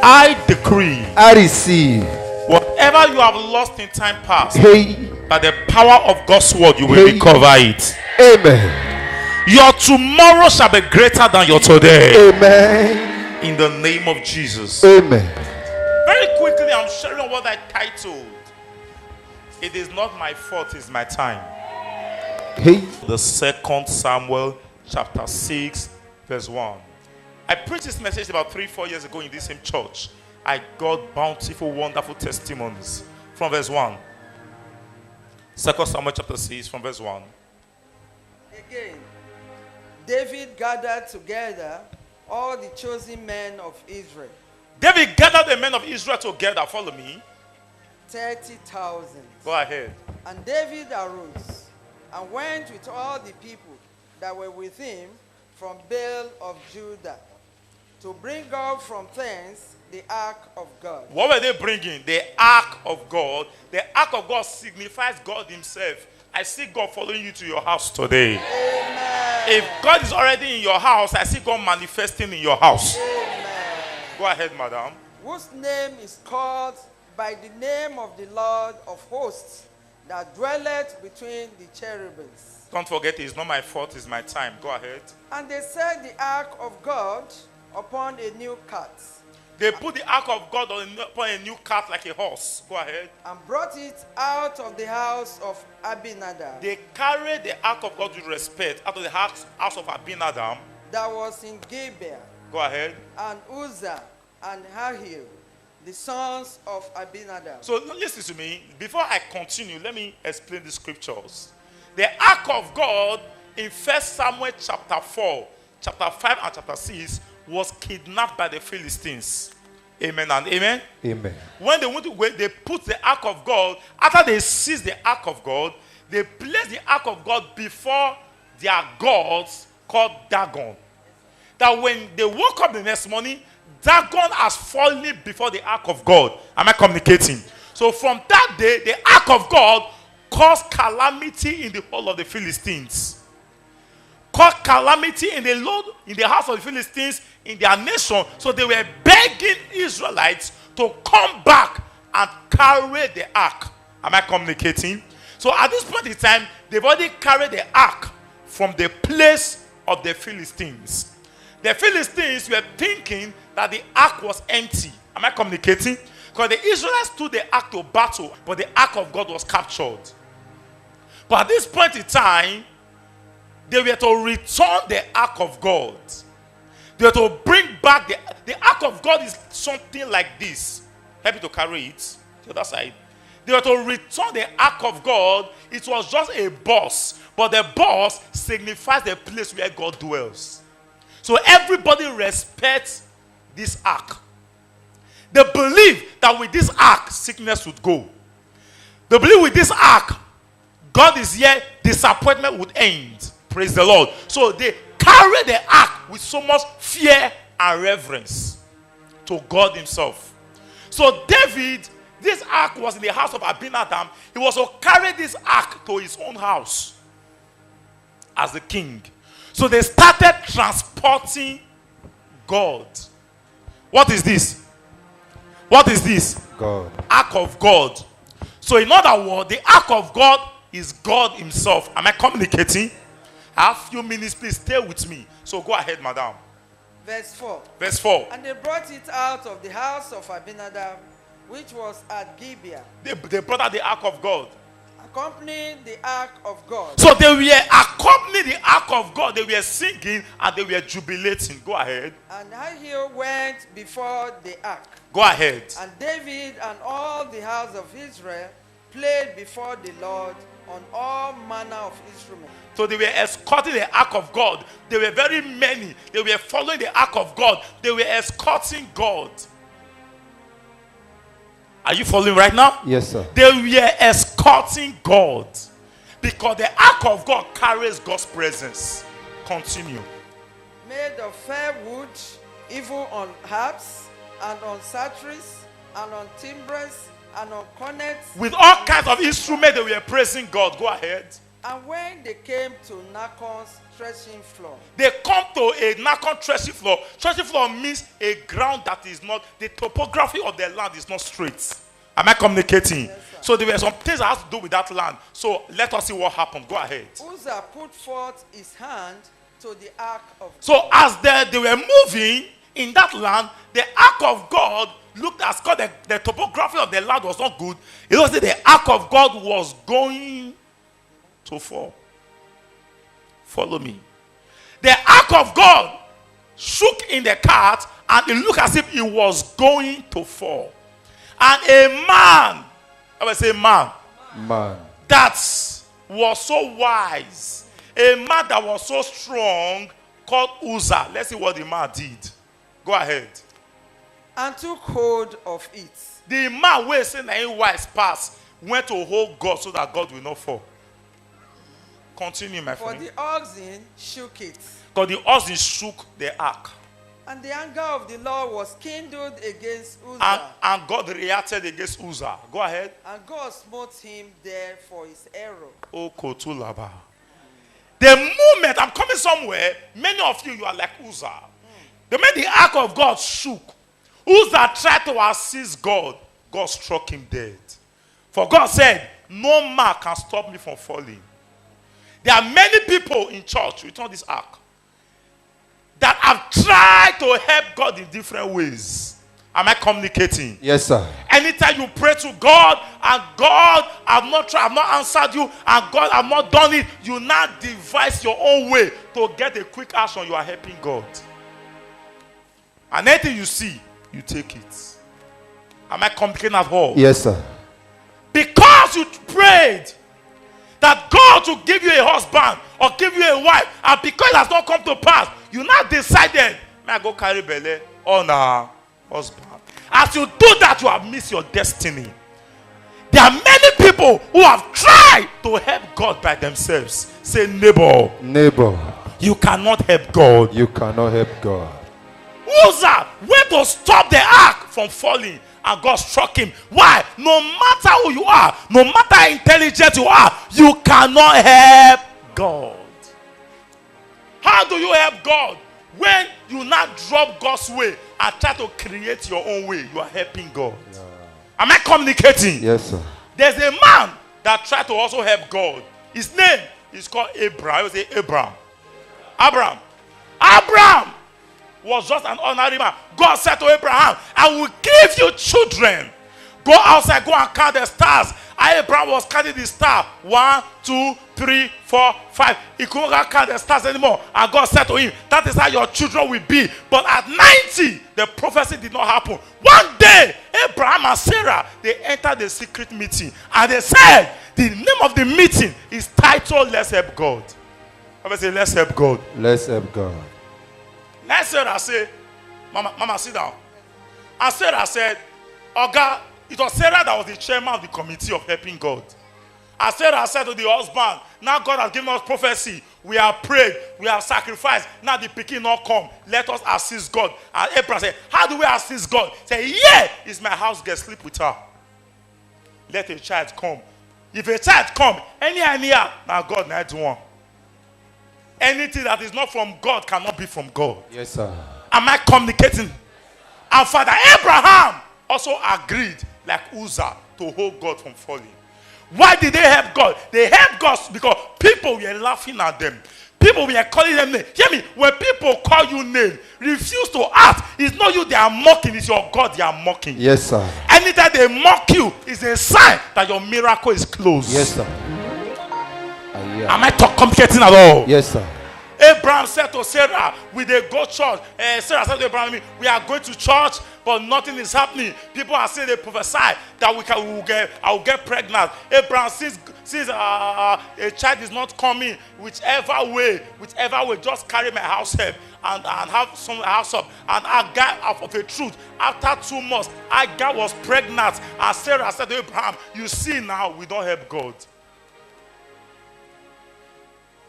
I decree, I receive. whatever you have lost in time past, Hey. by the power of God's word, you will Hey. recover it. Amen. Your tomorrow shall be greater than your today. Amen. In the name of Jesus. Amen. Very quickly, I'm sharing what I titled, "It is not my fault, it's my time." Hey. The 2nd Samuel chapter 6 verse 1. I preached this message about 3-4 years ago in this same church. I got bountiful, wonderful testimonies from verse 1. 2nd Samuel chapter 6 from verse 1. Again, David gathered together all the chosen men of Israel, David gathered the men of Israel together. Follow me. 30,000. Go ahead. And David arose and went with all the people that were with him from Baal of Judah to bring up from thence the ark of God. What were they bringing? The ark of God. The ark of God signifies God himself. I see God following you to your house today. Amen. If God is already in your house, I see God manifesting in your house. Amen. Go ahead, madam. Whose name is called by the name of the Lord of hosts, that dwelleth between the cherubims. Don't forget, it's not my fault, it's my time. Go ahead. And they set the ark of God upon a new cart, They put the ark of God upon a new cart like a horse. Go ahead. and brought it out of the house of Abinadab, They carried the ark of God with respect out of the house of Abinadab. that was in Gibeah, Go ahead. and Uzzah, and Ahio, the sons of Abinadab. So listen to me. Before I continue, let me explain the scriptures. The ark of God in 1 Samuel chapter 4, chapter 5 and chapter 6 was kidnapped by the Philistines. Amen and amen. Amen. When they put the ark of God, after they seized the ark of God, they placed the ark of God before their gods called Dagon. That when they woke up the next morning, Dagon has fallen before the ark of God. Am I communicating? So from that day, the ark of God caused calamity in the whole of the Philistines. Caused calamity in the house of the Philistines, in their nation. So they were begging Israelites to come back and carry the ark. Am I communicating? So at this point in time, they've already carried the ark from the place of the Philistines. The Philistines were thinking that the ark was empty. Am I communicating? Because the Israelites took the ark to battle, but the ark of God was captured. But at this point in time, they were to return the ark of God. They were to bring back the ark of God is something like this. Help you to carry it to the other side. They were to return the ark of God. It was just a boss, but the boss signifies the place where God dwells. So everybody respects this ark. They believe that with this ark, sickness would go. They believe with this ark, God is here, disappointment would end. Praise the Lord. So they carry the ark with so much fear and reverence to God himself. So David, this ark was in the house of Abinadab. He was to carry this ark to his own house as the king. So they started transporting God. What is this? What is this? God. Ark of God. So in other words, the ark of God is God himself. Am I communicating? I have a few minutes, please stay with me. So go ahead, madam. Verse 4. Verse 4. And they brought it out of the house of Abinadab, which was at Gibeah, They brought out the ark of God. accompanying the ark of God. So they were accompanying the ark of God. They were singing and they were jubilating. Go ahead. And Ahio went before the ark. Go ahead. And David and all the house of Israel played before the Lord on all manner of instruments. So they were escorting the ark of God. They were very many. They were following the ark of God. They were escorting God. Are you following right now? Yes, sir. They were escorting God. Because the ark of God carries God's presence. Continue. Made of fair wood, even on harps, and on psalteries, and on timbrels, and on cornets, With all kinds of instruments, they were praising God. Go ahead. And when they came to Nacon's threshing floor, They come to a Nakon threshing floor. Threshing floor means a ground that is not, the topography of the land is not straight. Am I communicating? Yes, sir. So there were some things that have to do with that land. So let us see what happened. Go ahead. Uzzah put forth his hand to the ark of So as they were moving in that land, the ark of God looked as God, the topography of the land was not good. It was that the ark of God was going to fall. Follow me. The ark of God shook in the cart and it looked as if it was going to fall. And a man, I will say man, that was so wise, a man that was so strong, called Uzzah. Let's see what the man did. Go ahead. and took hold of it. The man who is saying that he wise pass went to hold God so that God will not fall. Continue, my For friend. the oxen shook it. Because the oxen shook the ark. And the anger of the Lord was kindled against Uzzah. And God reacted against Uzzah. Go ahead. And God smote him there for his error. Oh, Kotulaba. The moment I'm coming somewhere, many of you are like Uzzah. The moment the ark of God shook, Uzzah tried to assist God. God struck him dead. For God said, no man can stop me from falling. There are many people in church, return this ark, that have tried to help God in different ways. Am I communicating? Yes, sir. Anytime you pray to God and God have not tried, have not answered you, and God have not done it, you now devise your own way to get a quick action. You are helping God. And anything you see, you take it. Am I communicating at all? Yes, sir. Because you prayed that God will give you a husband or give you a wife, and because it has not come to pass, you now decided, may I go carry belly on our husband. As you do that, you have missed your destiny. There are many people who have tried to help God by themselves. Say, neighbor, Neighbor, you cannot help God. you cannot help God. Uzzah went to stop the ark from falling, and God struck him. Why? No matter who you are, no matter how intelligent you are, you cannot help God. How do you help God? When you now drop God's way and try to create your own way, you are helping God. Am I communicating? Yes, sir. There's a man that tried to also help God. His name is called Abraham. I will say Abraham. Abraham was just an ordinary man. God said to Abraham, I will give you children. Go outside, go and count the stars. Abraham was counting the stars. 1, 2, 3, 4, 5. He couldn't count the stars anymore. And God said to him, that is how your children will be. But at 90, the prophecy did not happen. One day, Abraham and Sarah, they entered the secret meeting. And they said, the name of the meeting is titled, Let's Help God. I say, let's help God. Let's help God. Next Sarah said, Mama, sit down. And Sarah said, Oga, it was Sarah that was the chairman of the committee of helping God. And Sarah said to the husband, now God has given us prophecy. We have prayed, we have sacrificed. Now the pikin not come. Let us assist God. And Abraham said, how do we assist God? He said, yeah, it's my house girl, sleep with her. Let a child come. If a child come, any idea, now God needs one. Anything that is not from God cannot be from God. Yes, sir. Am I communicating? And Father Abraham also agreed, like Uzzah, to hold God from falling. Why did they help God? They helped God because people were laughing at them. People were calling them names. Hear me? When people call you name, refuse to ask. It's not you they are mocking, it's your God they are mocking. Yes, sir. Anytime they mock you, it's a sign that your miracle is close. Yes, sir. Am I communicating at all? Yes, sir. Abraham said to Sarah, we they go church. Sarah said to Abraham, we are going to church, but nothing is happening. People are saying they prophesy that I will get pregnant. Abraham since a child is not coming, whichever way, just carry my house help and have some house up. And Agar, of a truth, after 2 months, Agar was pregnant. And Sarah said to Abraham, you see now, we don't help God.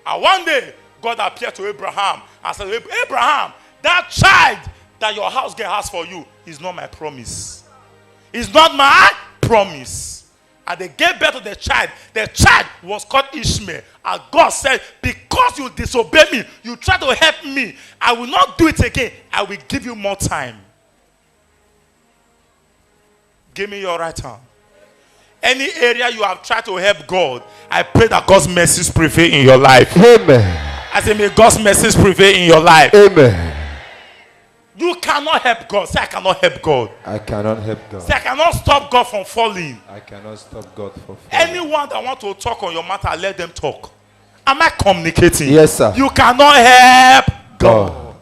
And one day, God appeared to Abraham and said, Abraham, that child that your house girl has for you is not my promise. It's not my promise. And they gave birth to the child. The child was called Ishmael. And God said, because you disobey me, you try to help me, I will not do it again. I will give you more time. Give me your right hand. Any area you have tried to help God, I pray that God's mercies prevail in your life. Amen. I say, may God's mercies prevail in your life. Amen. You cannot help God. Say, I cannot help God. I cannot help Say, God. I cannot stop God from falling. I cannot stop God for falling. Anyone that want to talk on your matter, let them talk. Am I communicating? Yes, sir. You cannot help God. God.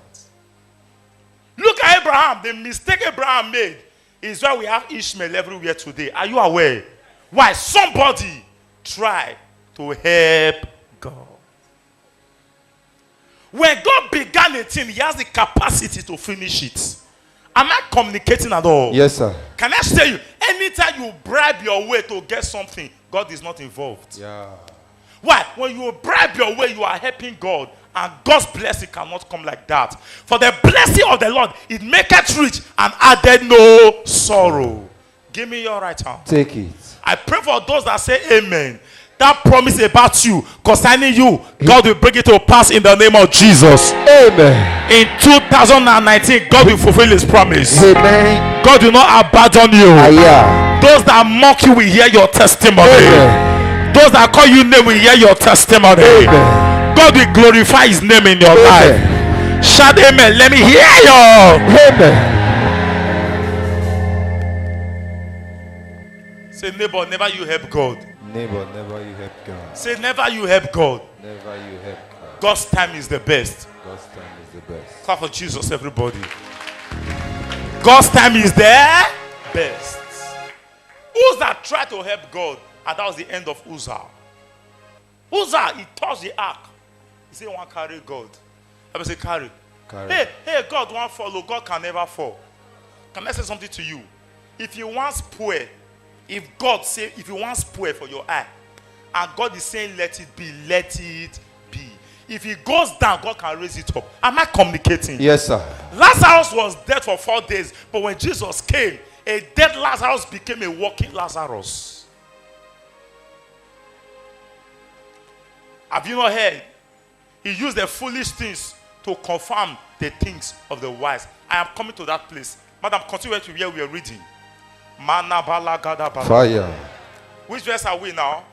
Look at Abraham. The mistake Abraham made is why we have Ishmael everywhere today. Are you aware? Why? Somebody tried to help God. When God began a thing, he has the capacity to finish it. Am I communicating at all? Yes, sir. Can I tell you, anytime you bribe your way to get something, God is not involved. Yeah. Why? When you bribe your way, you are helping God. And God's blessing cannot come like that. For the blessing of the Lord, it maketh rich and added no sorrow. Give me your right hand. Take it. I pray for those that say amen. That promise about you, concerning you, God will bring it to pass in the name of Jesus. Amen. In 2019, God will fulfill his promise. Amen. God will not abandon you. Yeah. Those that mock you will hear your testimony. Amen. Those that call you name will hear your testimony. Amen. God will glorify his name in your Amen. life. Shout amen. Let me hear you. Amen. Say, neighbor, never you help God. Neighbor, never you help God. Say, never you help God. Never you help God. God's time is the best. God's time is the best. Clap for Jesus, everybody. God's time is the best. Uzzah tried to help God, and that was the end of Uzzah. Uzzah, he touched the ark. He said, "Want carry God." I will say, carry. Carry. Hey, God won't follow. God can never fall. Can I say something to you? If you want poor, if you want spoil for your eye, and God is saying, let it be, let it be. If it goes down, God can raise it up. Am I communicating? Yes, sir. Lazarus was dead for 4 days, but when Jesus came, a dead Lazarus became a walking Lazarus. Have you not heard? He used the foolish things to confirm the things of the wise. I am coming to that place. Madam, continue to where we are reading. Fire. Which verse are we now?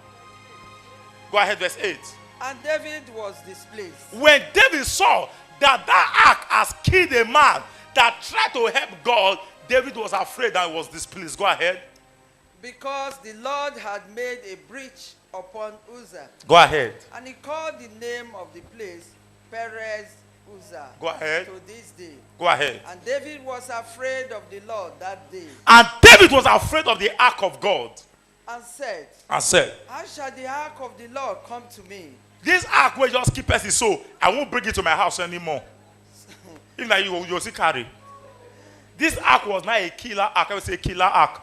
Go ahead, verse 8. And David was displeased. When David saw that ark has killed a man that tried to help God, David was afraid and was displeased. Go ahead. Because the Lord had made a breach upon Uzzah. Go ahead. And he called the name of the place Perez Uzzah. Go ahead. To this day. Go ahead. And David was afraid of the Lord that day. And David was afraid of the ark of God. And said, How shall the ark of the Lord come to me? This ark will just keep us so I won't bring it to my house anymore. If not, you'll see carry. This ark was not a killer ark. I would say killer ark.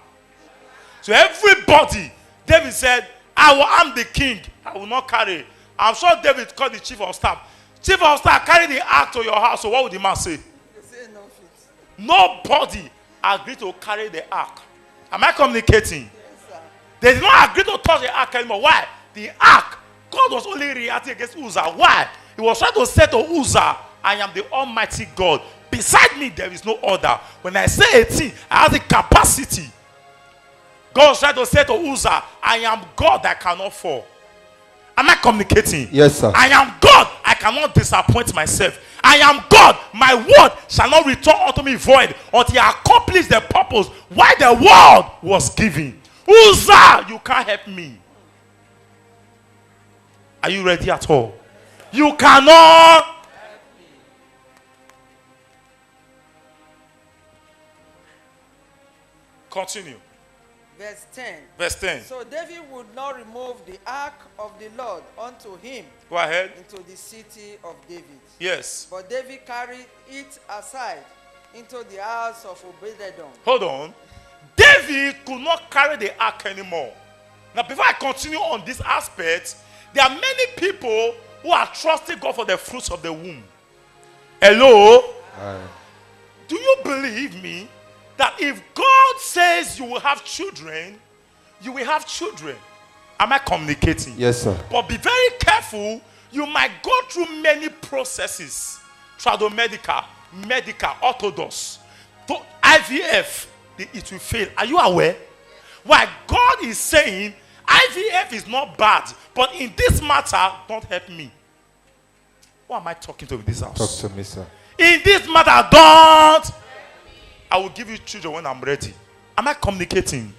So everybody, David said, I am the king. I will not carry. I'm sure David called the chief of staff. Chief of staff, carry the ark to your house. So what would the man say? You say no fit. Nobody agreed to carry the ark. Am I communicating? Yes, sir. They did not agree to touch the ark anymore. Why? The ark, God was only reacting against Uzzah. Why? He was trying to say to Uzzah, I am the Almighty God. Beside me, there is no other. When I say a thing, I have the capacity. God was trying to say to Uzzah, I am God that cannot fall. Am I communicating? Yes, sir. I am God. I cannot disappoint myself. I am God. My word shall not return unto me void until I accomplish the purpose why the world was given. Uzzah, you can't help me. Are you ready at all? You cannot. Continue. Verse 10. Verse 10. So David would not remove the ark of the Lord unto him Go ahead. into the city of David. Yes. But David carried it aside into the house of Obed-Edom. Hold on. David could not carry the ark anymore. Now, before I continue on this aspect, there are many people who are trusting God for the fruits of the womb. Hello? Aye. Do you believe me that if God says you will have children, you will have children. Am I communicating? Yes, sir. But be very careful. You might go through many processes. Tradomedical, medical, orthodox, to IVF, it will fail. Are you aware? Why God is saying IVF is not bad, but in this matter, don't help me. Who am I talking to in this house? Talk to me, sir. In this matter, don't. I will give you children when I'm ready. Am I communicating?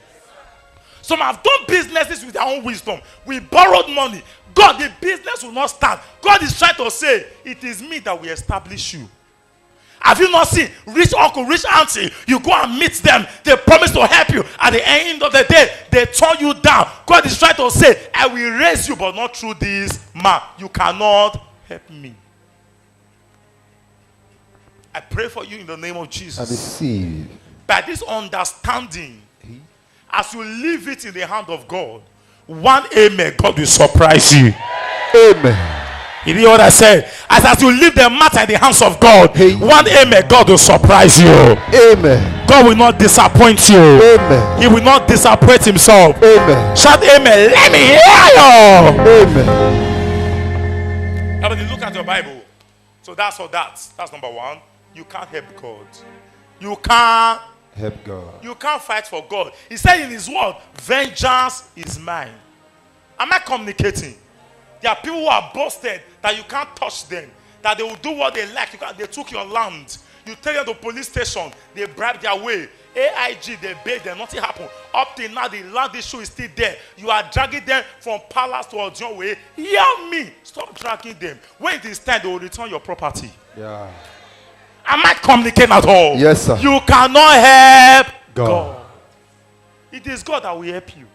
Some have done businesses with their own wisdom. We borrowed money. God, the business will not stand. God is trying to say, it is me that will establish you. Have you not seen rich uncle, rich auntie? You go and meet them. They promise to help you. At the end of the day, they turn you down. God is trying to say, I will raise you, but not through this man. You cannot help me. I pray for you in the name of I Jesus. receive. By this understanding, as you leave it in the hand of God, one amen, God will surprise you. Amen. You hear what I said? As you leave the matter in the hands of God, Hey. one amen, God will surprise you. Amen. God will not disappoint you. Amen. He will not disappoint himself. Amen. Shout amen. Let me hear you. Amen. Now, when you look at your Bible, so that's all that. That's number one. You can't help God. You can't. Help God. You can't fight for God. He said in his word, vengeance is mine. Am I communicating? There are people who are boasted that you can't touch them, that they will do what they like. They took your land. You take them to police station, they bribe their way. AIG, they bail them, nothing happened. Up till now, the land issue is still there. You are dragging them from palace to Odion Way. Hear me. Stop dragging them. When it is time, they will return your property. Yeah. Am I communicating at all? Yes, sir. You cannot help God. God. It is God that will help you.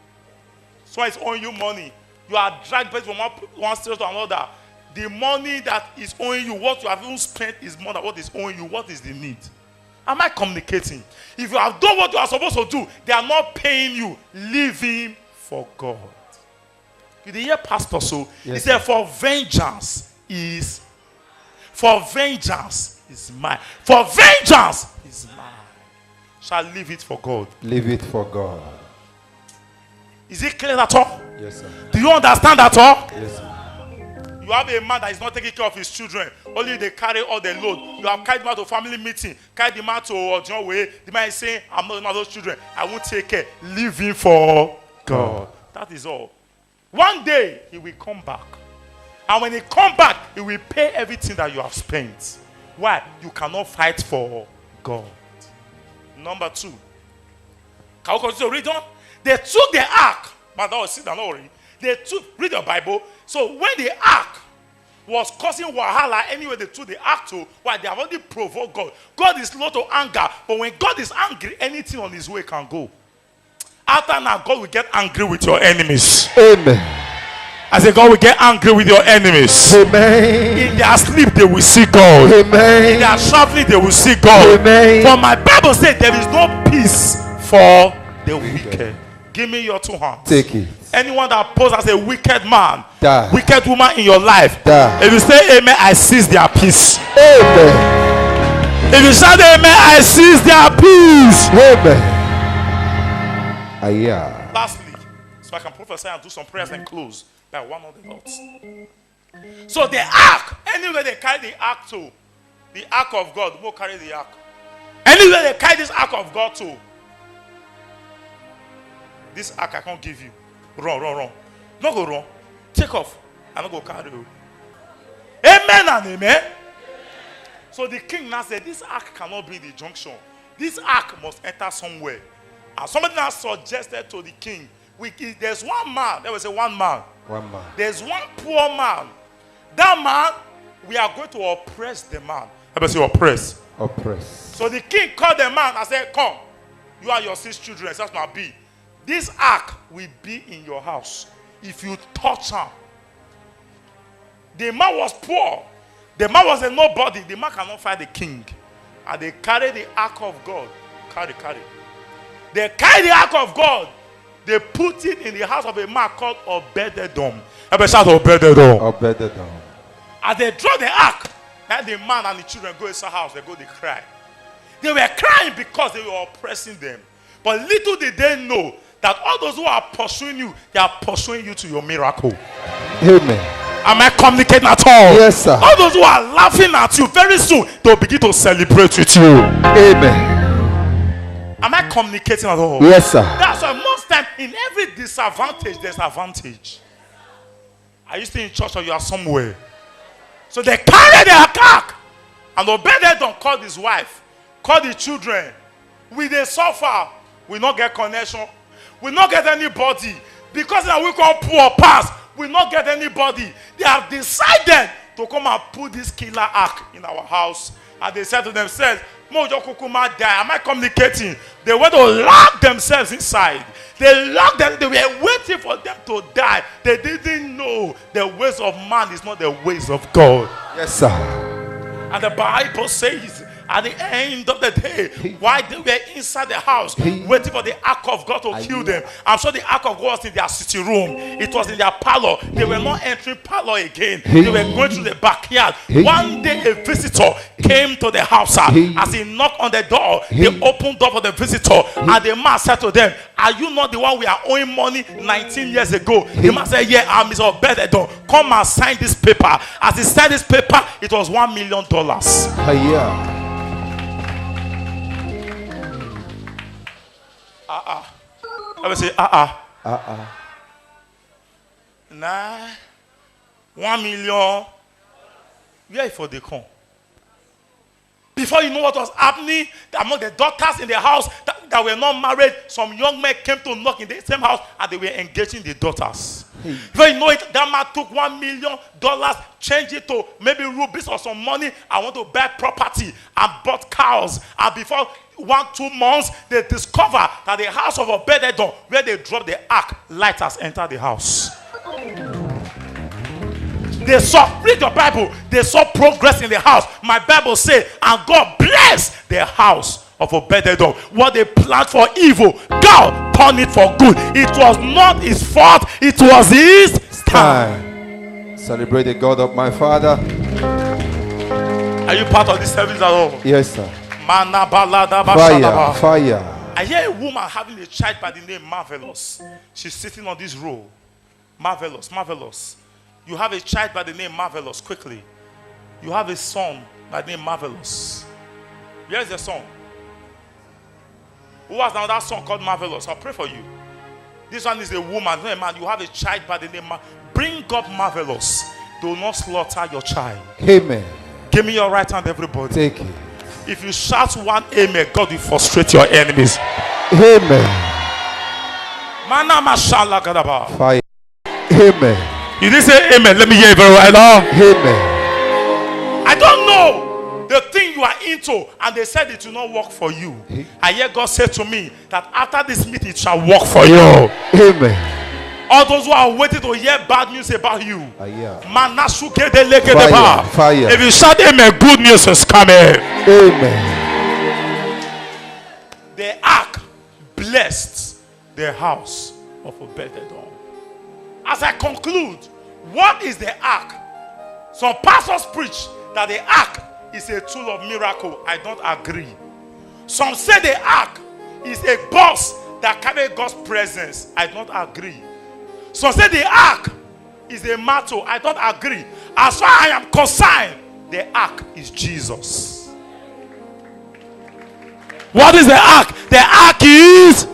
So it's owing you money. You are dragged back from one state to another. The money that is owing you, what you have even spent is more than what is owing you. What is the need? Am I communicating? If you have done what you are supposed to do, they are not paying you. Leave him for God. You did hear Pastor so? Yes, He said, for vengeance is mine. For vengeance is mine. Shall leave it for God. Leave it for God. Is it clear at all? Yes, sir. Do you understand at all? Yes, sir. You have a man that is not taking care of his children. Only they carry all the load. You have carried the man to family meeting. Carried the man to Odion Way. The man is saying, I'm not one of those children. I won't take care. Leave him for God. That is all. One day, he will come back. And when he come back, he will pay everything that you have spent. Why? You cannot fight for God. Number two. Can we continue to read on? They took the ark. But that was sit down, don't worry. They took, read your Bible. So when the ark was causing wahala, anyway they took the ark to, why? They have already provoked God. God is slow to anger, but when God is angry, anything on his way can go. After now, God will get angry with your enemies. Amen. I say God will get angry with your enemies. Amen. In their sleep, they will see God. In Amen. their traveling, they will see God. Amen. For my Bible says there is no peace for the wicked. Give me your two hands. Take it. Anyone that poses as a wicked man, Die. wicked woman in your life, Die. if you say amen, I seize their peace. Amen. If you shout amen, I seize their peace. Amen. Aya. Lastly, so I can prophesy and do some prayers and close by one of the Lords. So the ark, anywhere they carry the ark to, the ark of God, who carry the ark? Anywhere they carry this ark of God to, this ark I can't give you. Run. Don't go wrong. Take off. I'm not going to carry you. Amen and amen. So the king now said, this ark cannot be in the junction. This ark must enter somewhere. And somebody now suggested to the king, there's one man. There was one man. One man. There's one poor man. That man, we are going to oppress the man. Everybody say oppress. Oppress. So the king called the man and said, come, you and your 6 children, that's my be. This ark will be in your house. If you touch her. The man was poor. The man was a nobody. The man cannot fight the king. And they carry the ark of God. Carry. They carry the ark of God. They put it in the house of a man called Obed-Edom. Everybody shout Obed-Edom. Obed-Edom. As they draw the ark, and the man and the children go inside the house, they cry. They were crying because they were oppressing them. But little did they know that all those who are pursuing you, they are pursuing you to your miracle. Amen. Am I communicating at all? Yes, sir. All those who are laughing at you, very soon they'll begin to celebrate with you. Amen. Am I communicating at all? Yes, sir. That's why most time in every disadvantage there's advantage. Are you still in church or you are somewhere? So they carry their attack, and Obed-Edom called his wife, called the children. We they suffer, we not get connection, we not get anybody, because now we can poor pass, we not get anybody. They have decided to come and put this killer ark in our house, and they said to themselves, Mojo Kukuma die. Am I communicating? They went to lock themselves inside. They locked them. They were waiting for them to die. They didn't know the ways of man is not the ways of God. Yes, sir. And the Bible says at the end of the day, while they were inside the house waiting for the ark of God to kill them, I'm sure the ark of God was in their sitting room. It was in their parlor. They were not entering parlor again. They were going through the backyard. One day a visitor came to the house. As he knocked on the door, they opened door for the visitor, and the man said to them, are you not the one we are owing money 19 years ago? The man said, yeah, I'm Mr. Obed-Edom. Come and sign this paper. As he signed this paper, it was $1 million. Yeah. Let me say, Nah. 1 million. Where for they come? Before you know what was happening, among the daughters in the house that were not married, some young men came to knock in the same house, and they were engaging the daughters. Before you know it, that man took $1 million, changed it to maybe rubies or some money. I want to buy property, and bought cows. And before 1-2 months, they discover that the house of Obed-Edom, where they dropped the ark, light has entered the house. They saw, read your Bible, they saw progress in the house. My Bible says, and God blessed the house of Obed-Edom. What they planned for evil, God turned it for good. It was not his fault, it was his time. Celebrate the God of my father. Are you part of this service at all? Yes, sir. Fire, fire. I hear a woman having a child by the name Marvelous. She's sitting on this row. Marvelous, marvelous. You have a child by the name Marvelous. Quickly. You have a son by the name Marvelous. Here's the son. Who has another son called Marvelous? I'll pray for you. This one is a woman, not a man. You have a child by the name Bring up Marvelous. Do not slaughter your child. Amen. Give me your right hand, everybody. Take it. If you shout one amen, God will frustrate your enemies. Amen. Fire. Amen. You didn't say amen. Let me hear it very well. Amen. I don't know the thing you are into, and they said it will not work for you. I hear God say to me that after this meeting it shall work for you. Amen. All those who are waiting to hear bad news about you. Fire. Fire. If you shout amen, good news is coming. Amen. The ark blessed the house of Obed-Edom. As I conclude, what is the ark? Some pastors preach that the ark is a tool of miracle. I don't agree. Some say the ark is a box that carries God's presence. I don't agree. Some say the ark is a mantle. I don't agree. As far as I am concerned, the ark is Jesus. What is the ark? The ark is.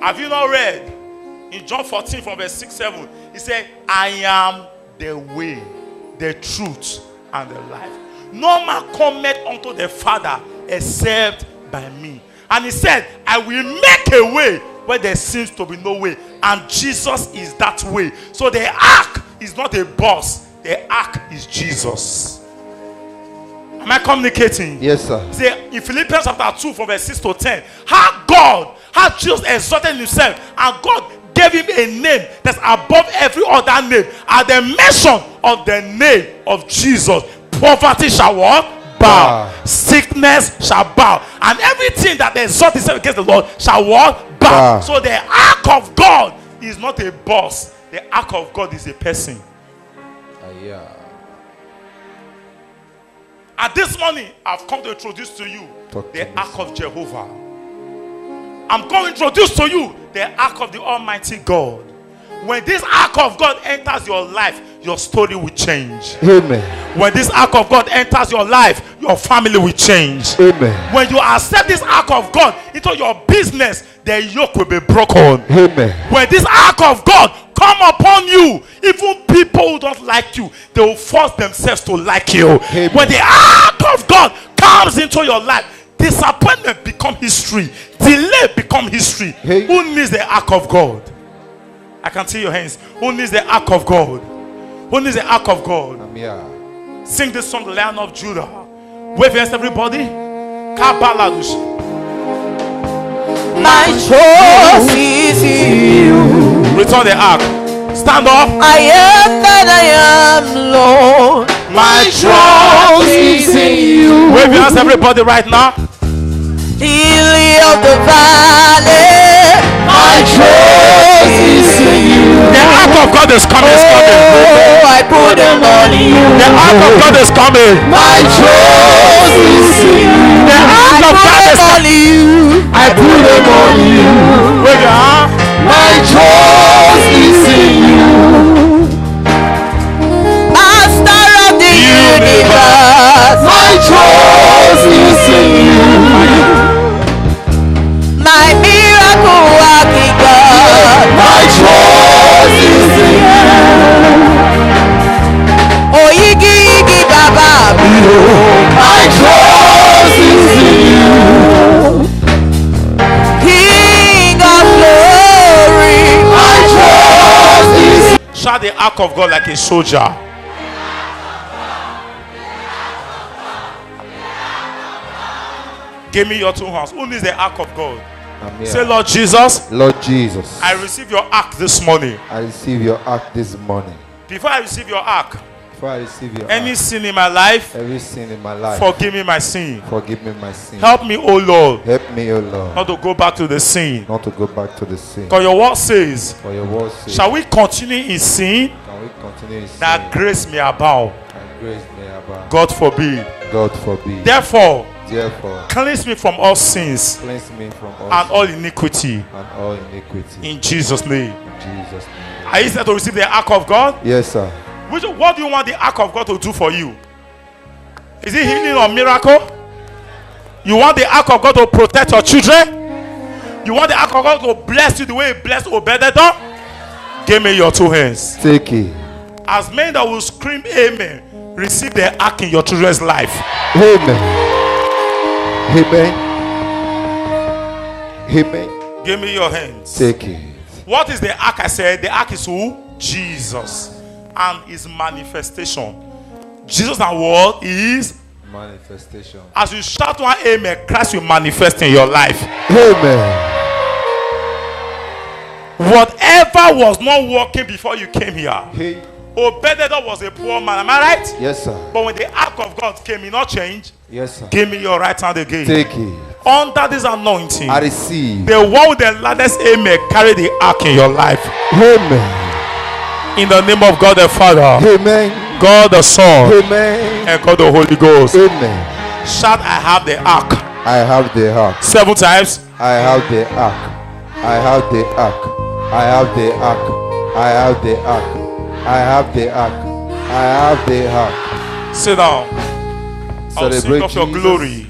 Have you not read? In John 14 from verse 6-7, he said, I am the way, the truth, and the life. No man cometh unto the Father except by me. And he said, I will make a way where there seems to be no way. And Jesus is that way. So the ark is not a boss. The ark is Jesus. Am I communicating? Yes, sir. See, in Philippians chapter 2 from verse 6-10, how Jesus exalted himself, and God gave him a name that's above every other name. At the mention of the name of Jesus, poverty shall what? Bow. Sickness shall bow. And everything that exalts itself against the Lord shall what? Bow. So the ark of God is not a boss. The ark of God is a person. And this morning, I've come to introduce to you the ark of Jehovah. I'm going to introduce to you the ark of the Almighty God. When this ark of God enters your life, your story will change. Amen. When this ark of God enters your life, your family will change. Amen. When you accept this ark of God into your business, the yoke will be broken. Amen. When this ark of God come upon you, even people who don't like you, they will force themselves to like you. Amen. When the ark of God comes into your life, disappointment become history, delay become history. Hey. Who needs the ark of God? I can see your hands. Who needs the ark of God? Who needs the ark of God? I'm here. Sing this song, the Lion of Judah. Wave your hands, everybody. Kabaladush. My trust is in you. Return the ark. Stand up. I am that I am, Lord. My trust is in you. Wave your hands, everybody, right now. Lily of the valley. My trust is in you. The ark of God is coming. It's coming. Oh, I put them on you. The ark of God is coming. My trust is in you. The ark of God is on coming. you. I put them on you. Wave your hand. My trust is in you. Master of the universe. My trust is in you. My miracle working God. My trust is in you. Oh, Iggy Iggy Baba. My trust is in you. King of glory. My trust is in you. Shout the ark of God like a soldier. Give me your two hands. Who needs the ark of God? I'm here. Say, Lord Jesus, Lord Jesus, I receive your ark this morning. I receive your ark this morning. Before I receive your ark, Before I receive your any ark, sin in my life, every sin in my life, forgive me my sin. forgive me my sin. Help me, oh Lord, Help me, O Lord, not to go back to the sin. not to go back to the sin. Because your word says, For your word says, shall we continue in sin can we continue in sin that grace may abound? and grace may abound? God forbid. God forbid. Therefore, Therefore, cleanse me from all sins cleanse me from all and sin all iniquity. and all iniquity. In Jesus' name. In Jesus' name. Are you set to receive the ark of God? Yes, sir. What do you want the ark of God to do for you? Is it healing or miracle? You want the ark of God to protect your children? You want the ark of God to bless you the way it blessed Obed-Edom? Give me your two hands. Take it. As many that will scream amen, receive the ark in your children's life. Amen. Amen. Amen. Give me your hands. Take it. What is the ark? I said the ark is who? Jesus and his manifestation. Jesus and what is? Manifestation. As you shout one amen, Christ will manifest in your life. Amen. Whatever was not working before you came here, Hey. Obed-Edom was a poor man. Am I right? Yes, sir. But when the ark of God came, it not changed. Yes, sir. Give me your right hand again. Take it. Under this anointing, I receive. the one with the loudest amen carry the ark in your life. Amen. In the name of God the Father, Amen. God the Son, Amen. and God the Holy Ghost. Amen. Shout, I have the ark. I have the ark. 7 times. I have the ark. I have the ark. I have the ark. I have the ark. I have the ark. I have the ark. Sit down. I'll sing Celebrate of your Jesus. glory.